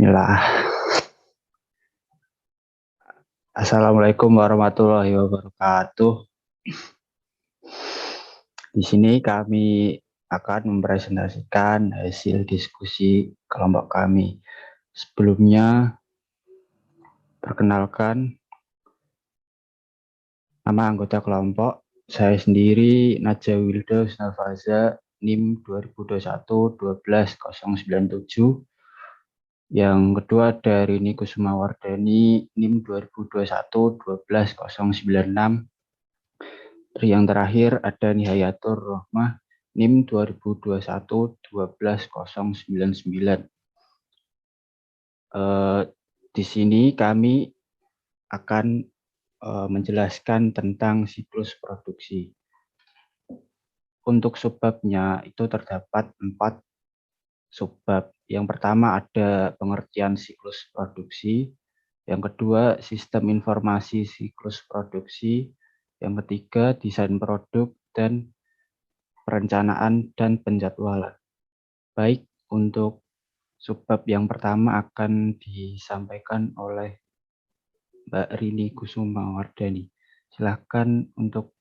Bismillah. Assalamualaikum warahmatullahi wabarakatuh. Di sini kami akan mempresentasikan hasil diskusi kelompok kami. Sebelumnya, perkenalkan nama anggota kelompok. Saya sendiri Najwa Wilda Husnafaza, NIM 2021-12097. Yang kedua ada Rini Kusuma Wardani, NIM 2021-12096. Yang terakhir ada Nihayatur Rohmah, NIM 2021-12099. Di sini kami akan menjelaskan tentang siklus produksi. Untuk subbabnya itu terdapat 4 subbab. Yang pertama ada pengertian siklus produksi. Yang kedua, sistem informasi siklus produksi. Yang ketiga, desain produk dan perencanaan dan penjadwalan. Baik, untuk subbab yang pertama akan disampaikan oleh Mbak Rini Kusuma Wardani. Silakan untuk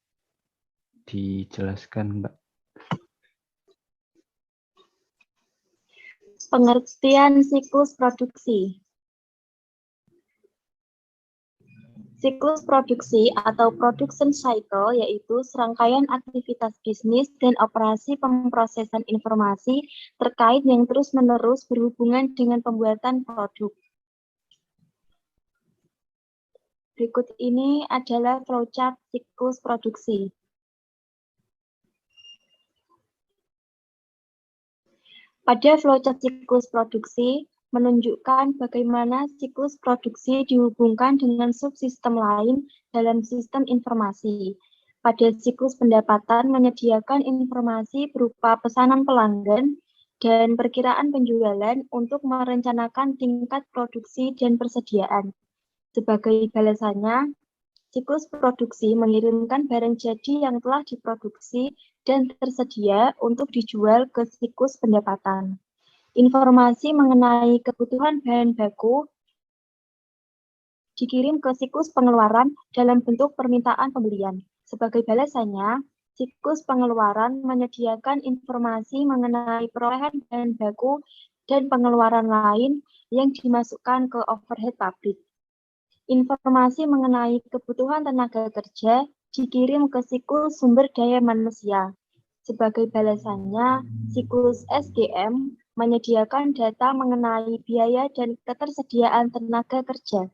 dijelaskan, Mbak. Pengertian siklus produksi. Siklus produksi atau production cycle yaitu serangkaian aktivitas bisnis dan operasi pemrosesan informasi terkait yang terus-menerus berhubungan dengan pembuatan produk. Berikut ini adalah flowchart siklus produksi. Pada flowchart siklus produksi, menunjukkan bagaimana siklus produksi dihubungkan dengan subsistem lain dalam sistem informasi. Pada siklus pendapatan menyediakan informasi berupa pesanan pelanggan dan perkiraan penjualan untuk merencanakan tingkat produksi dan persediaan. Sebagai balasannya, siklus produksi mengirimkan barang jadi yang telah diproduksi dan tersedia untuk dijual ke siklus pendapatan. Informasi mengenai kebutuhan bahan baku dikirim ke siklus pengeluaran dalam bentuk permintaan pembelian. Sebagai balasannya, siklus pengeluaran menyediakan informasi mengenai perolehan bahan baku dan pengeluaran lain yang dimasukkan ke overhead pabrik. Informasi mengenai kebutuhan tenaga kerja dikirim ke siklus sumber daya manusia. Sebagai balasannya, siklus SDM menyediakan data mengenai biaya dan ketersediaan tenaga kerja.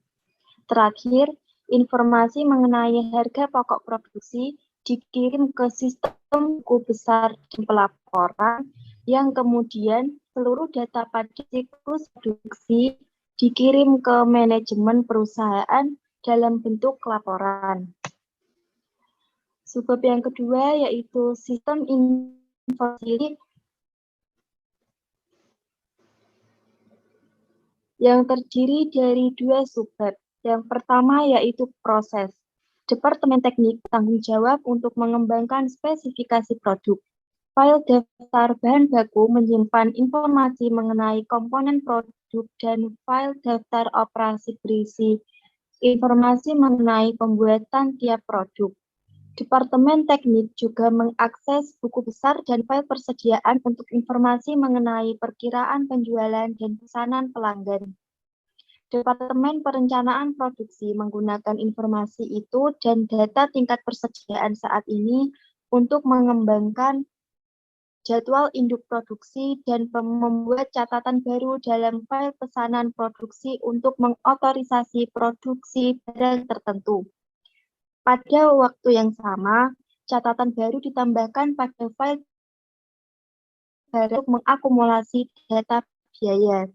Terakhir, informasi mengenai harga pokok produksi dikirim ke sistem buku besar dan pelaporan, yang kemudian seluruh data pada siklus produksi dikirim ke manajemen perusahaan dalam bentuk laporan. Subbab yang kedua yaitu sistem informasi yang terdiri dari 2 subbab. Yang pertama yaitu proses. Departemen Teknik tanggung jawab untuk mengembangkan spesifikasi produk. File daftar bahan baku menyimpan informasi mengenai komponen produk dan file daftar operasi berisi informasi mengenai pembuatan tiap produk. Departemen Teknik juga mengakses buku besar dan file persediaan untuk informasi mengenai perkiraan penjualan dan pesanan pelanggan. Departemen Perencanaan Produksi menggunakan informasi itu dan data tingkat persediaan saat ini untuk mengembangkan jadwal induk produksi dan membuat catatan baru dalam file pesanan produksi untuk mengotorisasi produksi barang tertentu. Pada waktu yang sama, catatan baru ditambahkan pada file baru untuk mengakumulasi data biaya.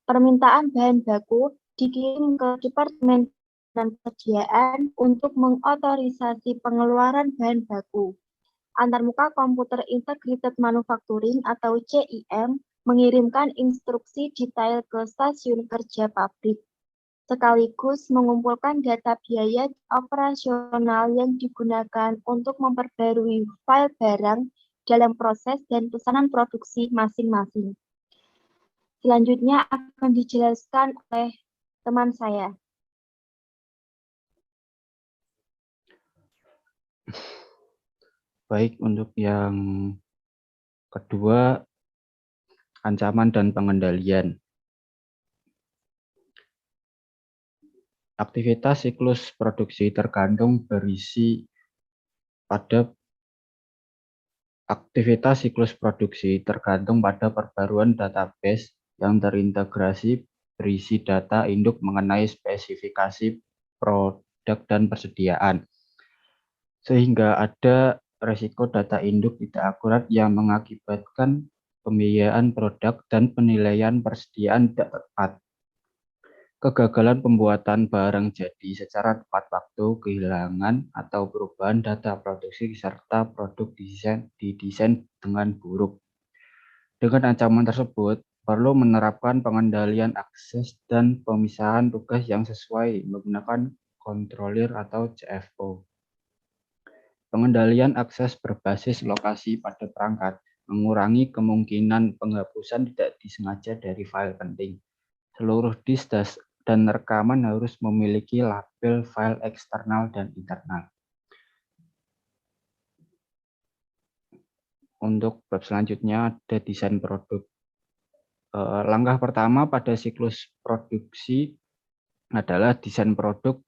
Permintaan bahan baku dikirim ke Departemen Persediaan untuk mengotorisasi pengeluaran bahan baku. Antarmuka Komputer Integrated Manufacturing atau CIM mengirimkan instruksi detail ke stasiun kerja pabrik, sekaligus mengumpulkan data biaya operasional yang digunakan untuk memperbarui file barang dalam proses dan pesanan produksi masing-masing. Selanjutnya akan dijelaskan oleh teman saya. Baik, untuk yang kedua, ancaman dan pengendalian. Aktivitas siklus produksi tergantung berisi pada aktivitas siklus produksi tergantung pada perbaruan database yang terintegrasi berisi data induk mengenai spesifikasi produk dan persediaan. Sehingga ada resiko data induk tidak akurat yang mengakibatkan pembiayaan produk dan penilaian persediaan tidak tepat. Kegagalan pembuatan barang jadi secara tepat waktu, kehilangan atau perubahan data produksi, serta produk didesain dengan buruk. Dengan ancaman tersebut, perlu menerapkan pengendalian akses dan pemisahan tugas yang sesuai menggunakan controller atau CFO. Pengendalian akses berbasis lokasi pada perangkat, mengurangi kemungkinan penghapusan tidak disengaja dari file penting. Seluruh disk dan rekaman harus memiliki label file eksternal dan internal. Untuk bab selanjutnya ada desain produk. Langkah pertama pada siklus produksi adalah desain produk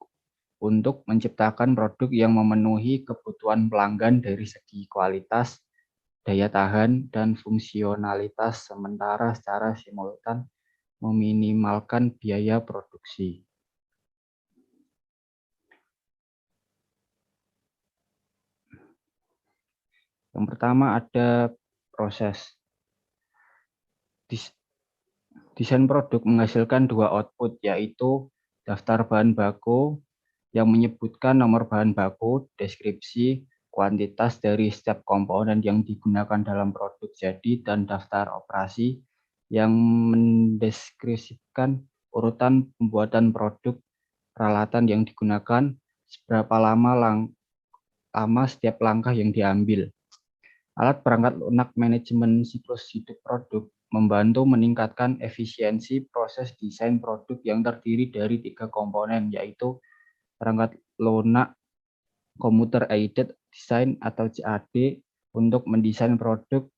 untuk menciptakan produk yang memenuhi kebutuhan pelanggan dari segi kualitas, daya tahan, dan fungsionalitas, sementara secara simultan meminimalkan biaya produksi. Yang pertama ada proses. Desain produk menghasilkan dua output, yaitu daftar bahan baku yang menyebutkan nomor bahan baku, deskripsi, kuantitas dari setiap komponen yang digunakan dalam produk jadi, dan daftar operasi yang mendeskripsikan urutan pembuatan produk, peralatan yang digunakan, seberapa lama setiap langkah yang diambil. Alat perangkat lunak manajemen siklus hidup produk membantu meningkatkan efisiensi proses desain produk yang terdiri dari 3 komponen, yaitu perangkat lunak Computer Aided Design atau CAD untuk mendesain produk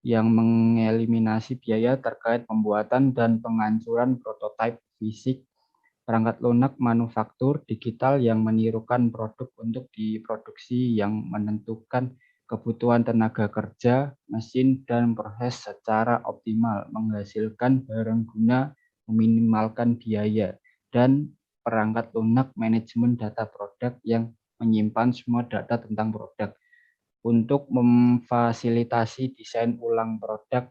yang mengeliminasi biaya terkait pembuatan dan penghancuran prototipe fisik, perangkat lunak manufaktur digital yang menirukan produk untuk diproduksi yang menentukan kebutuhan tenaga kerja, mesin, dan proses secara optimal, menghasilkan barang guna, meminimalkan biaya, dan perangkat lunak manajemen data produk yang menyimpan semua data tentang produk untuk memfasilitasi desain ulang produk,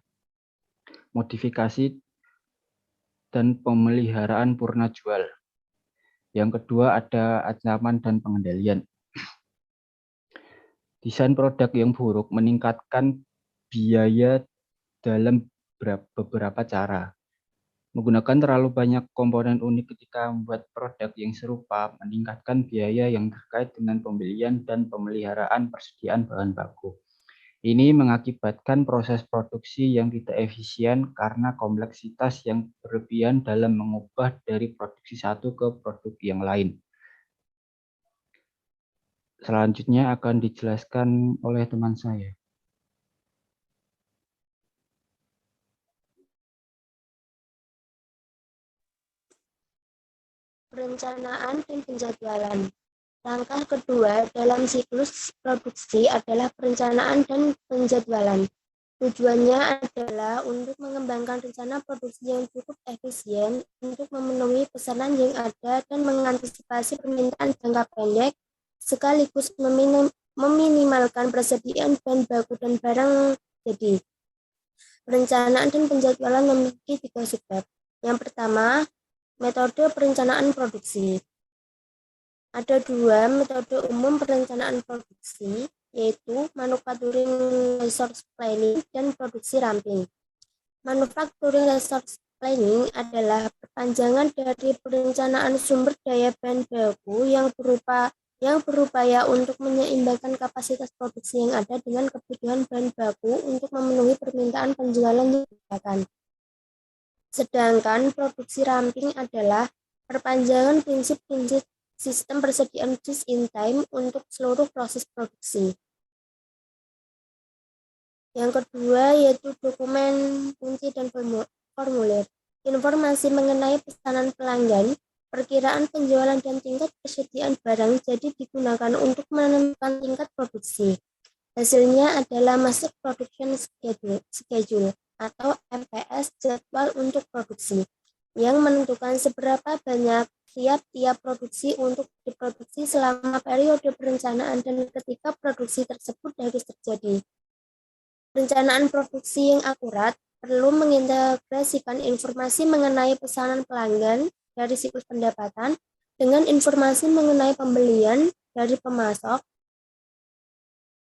modifikasi, dan pemeliharaan purna jual. Yang kedua ada ancaman dan pengendalian. Desain produk yang buruk meningkatkan biaya dalam beberapa cara. Menggunakan terlalu banyak komponen unik ketika membuat produk yang serupa meningkatkan biaya yang terkait dengan pembelian dan pemeliharaan persediaan bahan baku. Ini mengakibatkan proses produksi yang tidak efisien karena kompleksitas yang berlebihan dalam mengubah dari produksi satu ke produk yang lain. Selanjutnya akan dijelaskan oleh teman saya. Perencanaan dan penjadwalan. Langkah kedua dalam siklus produksi adalah perencanaan dan penjadwalan. Tujuannya adalah untuk mengembangkan rencana produksi yang cukup efisien untuk memenuhi pesanan yang ada dan mengantisipasi permintaan jangka pendek, sekaligus meminimalkan persediaan bahan baku dan barang jadi. Perencanaan dan penjadwalan memiliki 3 subbab. Yang pertama, metode perencanaan produksi. Ada 2 metode umum perencanaan produksi, yaitu manufacturing resource planning dan produksi ramping. Manufacturing resource planning adalah perpanjangan dari perencanaan sumber daya bahan baku yang berupaya untuk menyeimbangkan kapasitas produksi yang ada dengan kebutuhan bahan baku untuk memenuhi permintaan penjualan yang diberikan. Sedangkan produksi ramping adalah perpanjangan prinsip-prinsip sistem persediaan just in time untuk seluruh proses produksi. Yang kedua yaitu dokumen kunci dan formulir. Informasi mengenai pesanan pelanggan, perkiraan penjualan dan tingkat persediaan barang jadi digunakan untuk menentukan tingkat produksi. Hasilnya adalah Master Production Schedule atau MPS, jadwal untuk produksi, yang menentukan seberapa banyak tiap-tiap produksi untuk diproduksi selama periode perencanaan dan ketika produksi tersebut harus terjadi. Perencanaan produksi yang akurat perlu mengintegrasikan informasi mengenai pesanan pelanggan dari siklus pendapatan dengan informasi mengenai pembelian dari pemasok,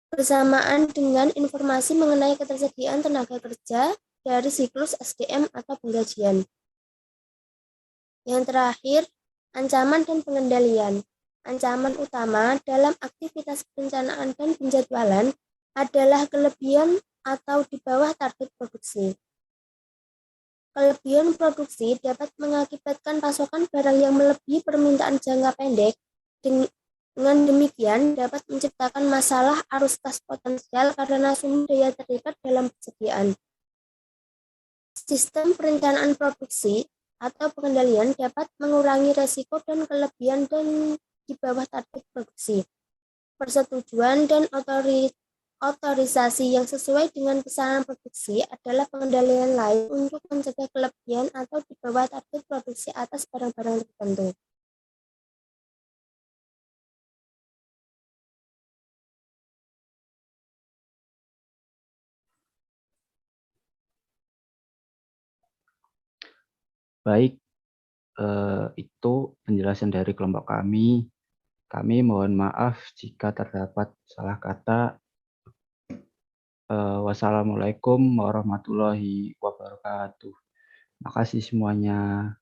bersamaan dengan informasi mengenai ketersediaan tenaga kerja dari siklus SDM atau penggajian. Yang terakhir, ancaman dan pengendalian. Ancaman utama dalam aktivitas perencanaan dan penjadwalan adalah kelebihan atau di bawah target produksi. Kelebihan produksi dapat mengakibatkan pasokan barang yang melebihi permintaan jangka pendek. Dengan demikian, dapat menciptakan masalah arus kas potensial karena sumber daya terikat dalam persediaan. Sistem perencanaan produksi atau pengendalian dapat mengurangi resiko dan kelebihan dan di bawah target produksi. Persetujuan dan otorisasi yang sesuai dengan pesanan produksi adalah pengendalian lain untuk mencegah kelebihan atau di bawah target produksi atas barang-barang tertentu. Baik, itu penjelasan dari kelompok kami. Kami mohon maaf jika terdapat salah kata. Wassalamualaikum warahmatullahi wabarakatuh. Makasih semuanya.